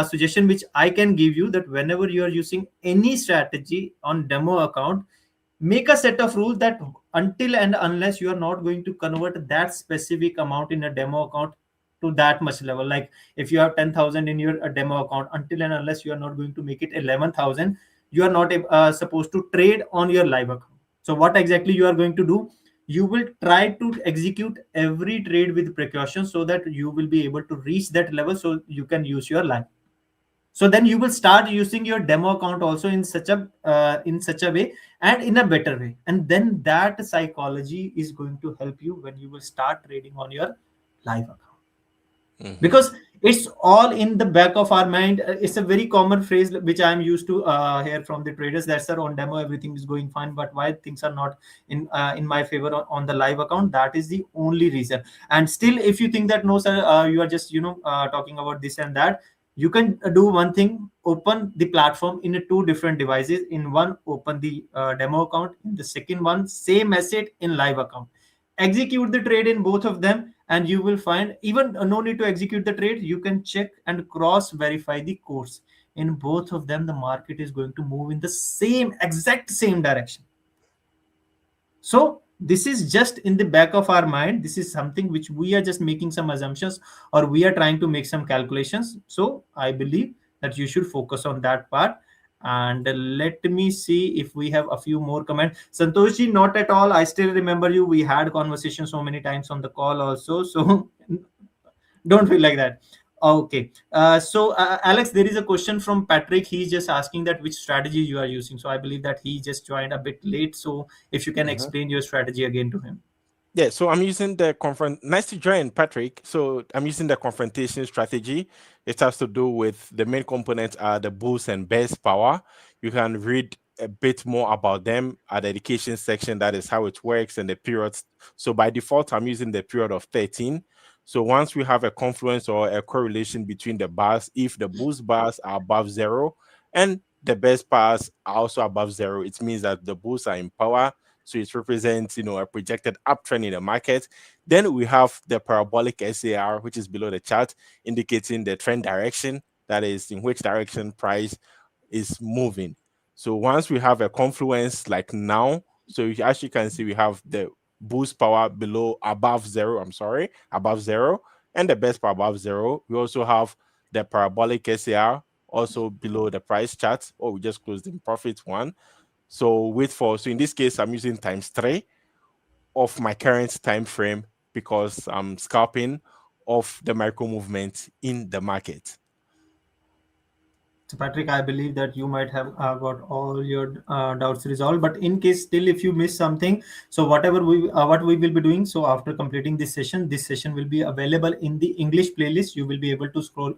suggestion which I can give you, that whenever you are using any strategy on demo account, make a set of rules that until and unless you are not going to convert that specific amount in a demo account to that much level. Like if you have 10,000 in your demo account, until and unless you are not going to make it 11,000, you are not supposed to trade on your live account. So what exactly you are going to do, you will try to execute every trade with precaution so that you will be able to reach that level so you can use your live. So then you will start using your demo account also in such a way and in a better way, and then that psychology is going to help you when you will start trading on your live account. Mm-hmm. Because it's all in the back of our mind. It's a very common phrase which I'm used to hear from the traders, that sir, on demo everything is going fine, but why things are not in my favor on the live account? That is the only reason. And still, if you think that no sir, you are just talking about this and that, you can do one thing: open the platform in two different devices. In one, open the demo account; in the second one, same asset in live account. Execute the trade in both of them, and you will find, even no need to execute the trade, you can check and cross verify the course. In both of them, the market is going to move in the same exact same direction. So this is just in the back of our mind. This is something which we are just making some assumptions, or we are trying to make some calculations. So I believe that you should focus on that part. And let me see if we have a few more comments. Santoshi, not at all. I still remember you. We had conversation so many times on the call also. So don't feel like that. Okay. Alex, there is a question from Patrick. He's just asking that which strategy you are using. So I believe that he just joined a bit late. So if you can explain your strategy again to him. Yeah, so I'm using the confront. Nice to join, Patrick. So I'm using the confrontation strategy. It has to do with the main components are the boost and best power. You can read a bit more about them at the education section. That is how it works and the periods. So by default, I'm using the period of 13. So once we have a confluence or a correlation between the bars, if the boost bars are above zero and the best bars are also above zero, it means that the boosts are in power, so it represents, a projected uptrend in the market. Then we have the parabolic SAR, which is below the chart, indicating the trend direction, that is in which direction price is moving. So once we have a confluence like now, so as you can see, we have the boost power below above zero, above zero, and the best power above zero. We also have the parabolic SAR also below the price chart. Oh, we just closed in profit one. So in this case, I'm using times three of my current time frame because I'm scalping of the micro movement in the market. So, Patrick, I believe that you might have got all your doubts resolved. But in case still, if you miss something, so whatever what we will be doing. So after completing this session will be available in the English playlist. You will be able to scroll,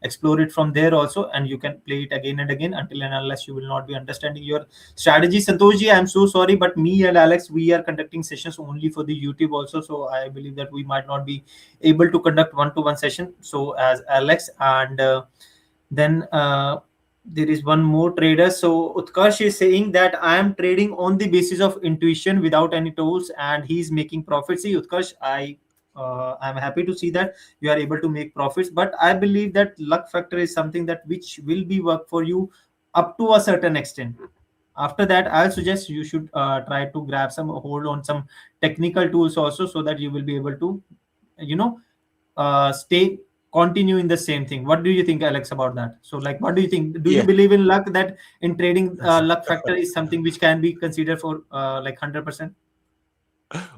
explore it from there also, and you can play it again and again until and unless you will not be understanding your strategy. Santoshji, I'm so sorry, but me and Alex, we are conducting sessions only for the YouTube also. So I believe that we might not be able to conduct one-to-one session. So as Alex and then there is one more trader. So Utkarsh is saying that I am trading on the basis of intuition without any tools, and he's making profits. See, Utkarsh, I'm happy to see that you are able to make profits, but I believe that luck factor is something that which will be work for you up to a certain extent. After that, I'll suggest you should try to grab some hold on some technical tools also, so that you will be able to you know stay continue in the same thing. What do you think, Alex, about that? So like, what do you think? Do you Yeah. believe in luck, that in trading luck factor is something which can be considered for like 100%?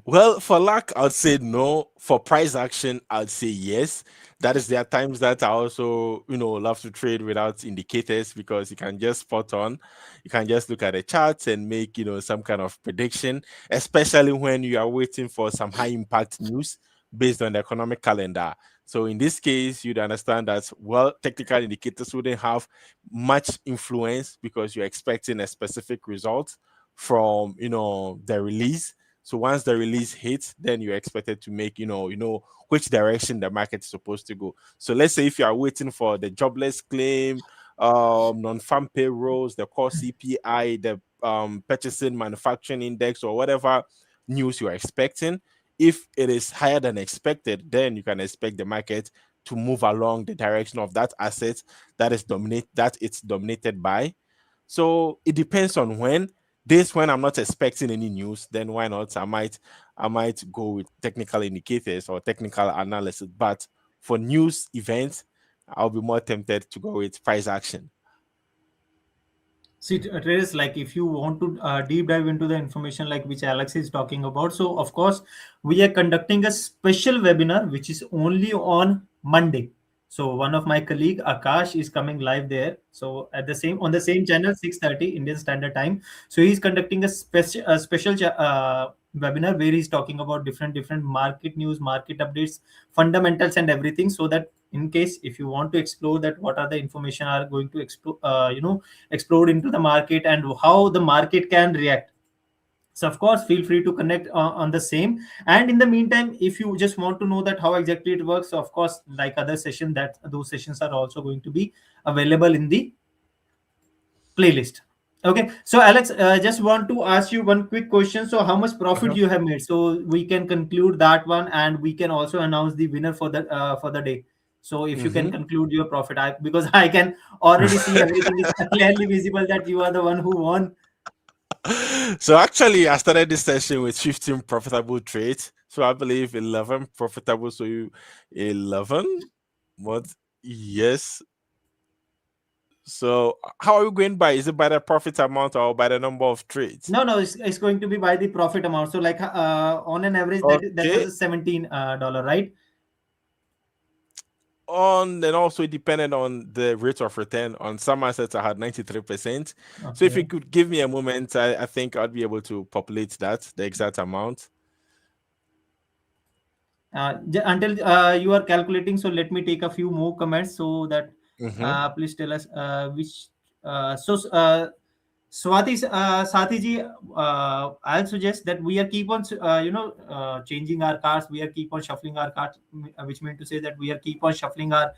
Well, for luck, I'd say no. For price action, I'd say yes. That is, there are times that I also, love to trade without indicators because you can just spot on. You can just look at the charts and make, some kind of prediction, especially when you are waiting for some high impact news based on the economic calendar. So in this case, you'd understand that, well, technical indicators wouldn't have much influence because you're expecting a specific result from, the release. So once the release hits, then you're expected to make, which direction the market is supposed to go. So let's say if you are waiting for the jobless claim, non-farm payrolls, the core CPI, the purchasing manufacturing index, or whatever news you're expecting, if it is higher than expected, then you can expect the market to move along the direction of that asset that it's dominated by. So it depends on when. This when I'm not expecting any news, then why not? I might go with technical indicators or technical analysis. But for news events, I'll be more tempted to go with price action. See, Therese, like if you want to deep dive into the information like which Alex is talking about, so of course we are conducting a special webinar which is only on Monday. So one of my colleague Akash is coming live there. So at the same on the same channel 6:30 Indian Standard Time. So he's conducting a special webinar where he's talking about different market news, market updates, fundamentals, and everything. So that in case if you want to explore that, what are the information are going to explore, explode into the market and how the market can react. So of course feel free to connect on the same. And in the meantime, if you just want to know that how exactly it works, so of course like other session, that those sessions are also going to be available in the playlist. Okay, so Alex, just want to ask you one quick question. So how much profit Uh-huh. you have made, so we can conclude that one, and we can also announce the winner for the day. So if you can Mhm. conclude your profit, because I can already see everything is clearly visible that you are the one who won. So actually, I started this session with 15 profitable trades. So I believe 11 profitable. So 11. What? Yes. So how are we going by? Is it by the profit amount or by the number of trades? No, no, it's going to be by the profit amount. So like on an average, that was Okay. a $17, right? And also it depended on the rate of return. On some assets, I had 93%. So if you Okay. could give me a moment, I think I'd be able to populate that, the exact amount. Until you are calculating, so let me take a few more comments so that Mm-hmm. please tell us which. Swati ji, I'll suggest that we are keep on changing our cards. We are keep on shuffling our cards, which means to say that we are keep on shuffling our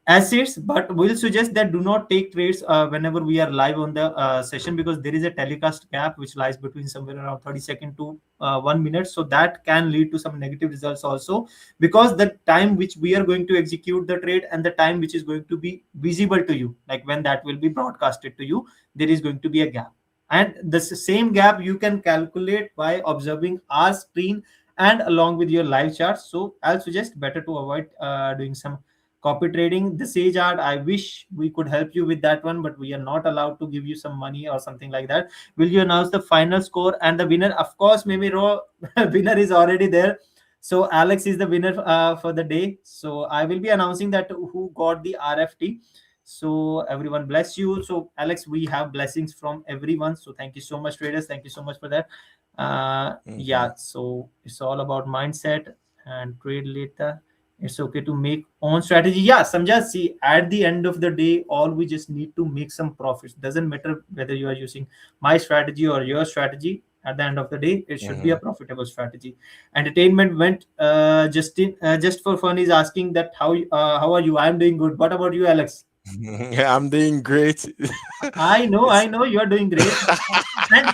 assets, but we'll suggest that do not take trades whenever we are live on the session, because there is a telecast gap which lies between somewhere around 30 second to 1 minute, so that can lead to some negative results also, because the time which we are going to execute the trade and the time which is going to be visible to you, like when that will be broadcasted to you, there is going to be a gap, and the same gap you can calculate by observing our screen and along with your live charts. So I'll suggest better to avoid doing some copy trading. The Sage Art, I wish we could help you with that one, but we are not allowed to give you some money or something like that. Will you announce the final score and the winner? Of course, maybe Raw winner is already there. So Alex is the winner for the day. So I will be announcing that who got the RFT. So everyone bless you. So Alex, we have blessings from everyone. So thank you so much, traders. Thank you so much for that. Mm-hmm. Yeah. So it's all about mindset and trade later. It's okay to make own strategy. Yeah, Samjay, see, at the end of the day, all we just need to make some profits. Doesn't matter whether you are using my strategy or your strategy. At the end of the day, it should be a Mm-hmm. profitable strategy. Entertainment went just for fun is asking that how are you? I'm doing good. What about you, Alex? Yeah, I'm doing great. I It's know you are doing great. And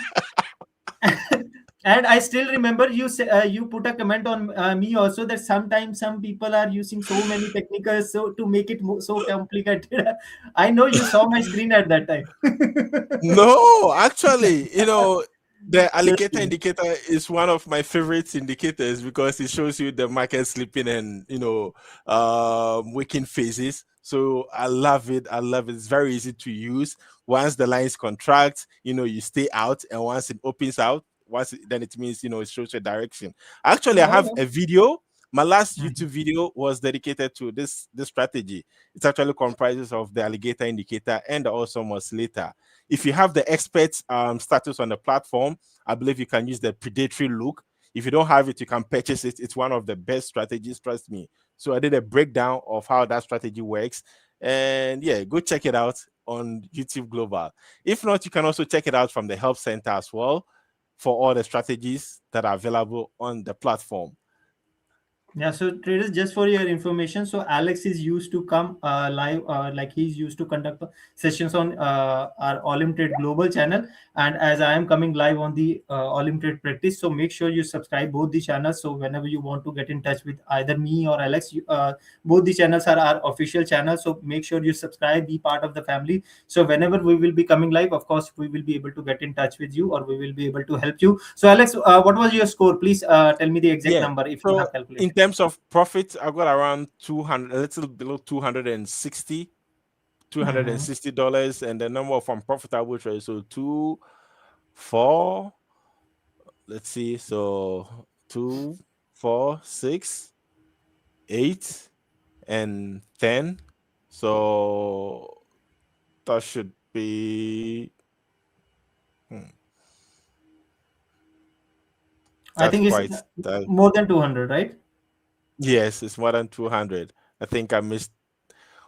and I still remember you say, you put a comment on me also that sometimes some people are using so many technicals so to make it so complicated. I know you saw my screen at that time. No, actually, the Just alligator kidding. indicator is one of my favorite indicators because it shows you the market sleeping and waking phases. So I love it. I love it. It's very easy to use. Once the lines contract, you stay out, and once it opens out, then it means it shows a direction. Actually, I have Oh. a video. My last Mhm. YouTube video was dedicated to this strategy. It actually comprises of the alligator indicator and the awesome oscillator. If you have the expert status on the platform, I believe you can use the predatory look. If you don't have it, you can purchase it. It's one of the best strategies, trust me. So I did a breakdown of how that strategy works. And yeah, go check it out on YouTube Global. If not, you can also check it out from the Help Center as well. for all the strategies that are available on the platform. Yeah, so traders, just for your information, so Alex is used to come live, like he's used to conduct sessions on our Olymptrade global channel, and as I am coming live on the Olymptrade practice, so make sure you subscribe both the channels. So whenever you want to get in touch with either me or Alex, both the channels are our official channels. So make sure you subscribe, be part of the family. So whenever we will be coming live, of course, we will be able to get in touch with you, or we will be able to help you. So Alex, what was your score? Please tell me the exact Yeah. number if you So have in calculated. terms of profit, I got around 200, a little below 260, Mhm. $260, and the number of unprofitable trades. So 2, 4, let's see. So 2, 4, 6, 8, and 10. So that should be, hmm, I that's think it's quite that. more than 200, right? Yes, it's more than 200. I think I missed.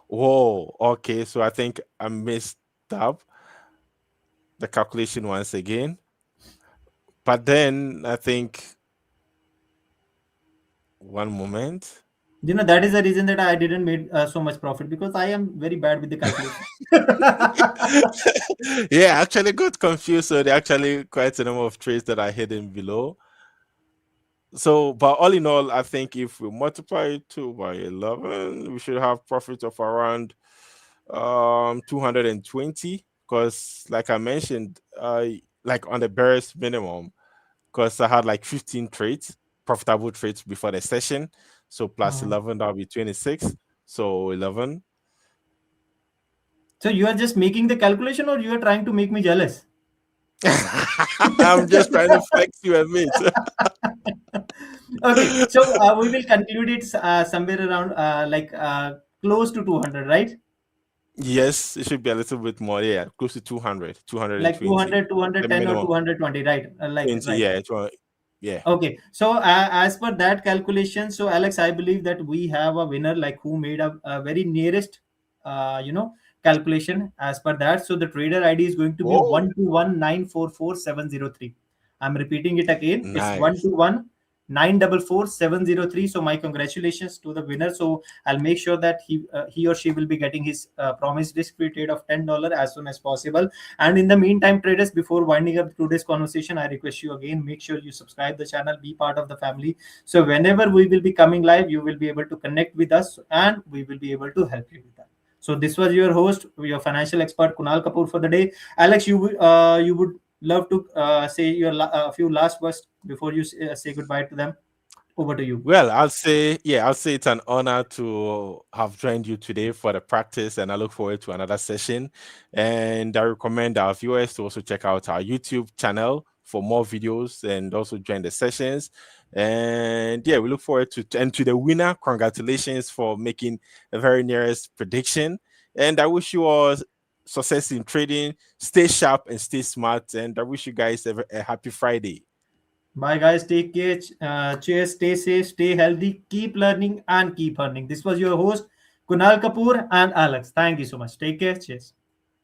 Whoa, okay. So I think I missed up the calculation once again. But then I think, one moment. That is the reason that I didn't make so much profit, because I am very bad with the calculation. Yeah, I actually got confused. So there are actually quite a number of trades that are hidden below. So, but all in all, I think if we multiply 2 by 11, we should have profit of around 220, because like I mentioned, like on the barest minimum, because I had like 15 trades, profitable trades before the session. So plus Mhm. 11, that'll be 26. So 11. So you are just making the calculation, or you are trying to make me jealous? I'm just trying to flex you a bit. Okay, so we will conclude it somewhere around close to 200, right? Yes, it should be a little bit more. Yeah, close to 200, Like 220. 200, two hundred The ten, or minimum 220, right? 20. Right. Yeah, 20, yeah. Okay, so as per that calculation, so Alex, I believe that we have a winner, like who made a very nearest, calculation as per that. So the trader ID is going to be Oh, 121944703. I'm repeating it again. It's one nice. two one nine double four seven zero three. So my congratulations to the winner. So I'll make sure that he or she will be getting his promised risk-free trade of $10 as soon as possible. And in the meantime, traders, before winding up today's conversation, I request you again, make sure you subscribe the channel, be part of the family. So whenever we will be coming live, you will be able to connect with us, and we will be able to help you with that. So this was your host, your financial expert, Kunal Kapoor, for the day. Alex, you would love to say your few last words before you say goodbye to them. Over to you. Well, I'll say it's an honor to have joined you today for the practice, and I look forward to another session. And I recommend our viewers to also check out our YouTube channel for more videos and also join the sessions. And yeah, we look forward to the winner. Congratulations for making a very nearest prediction. And I wish you all success in trading. Stay sharp and stay smart. And I wish you guys a happy Friday. Bye, guys. Take care. Cheers. Stay safe. Stay healthy. Keep learning and keep earning. This was your host, Kunal Kapoor and Alex. Thank you so much. Take care. Cheers.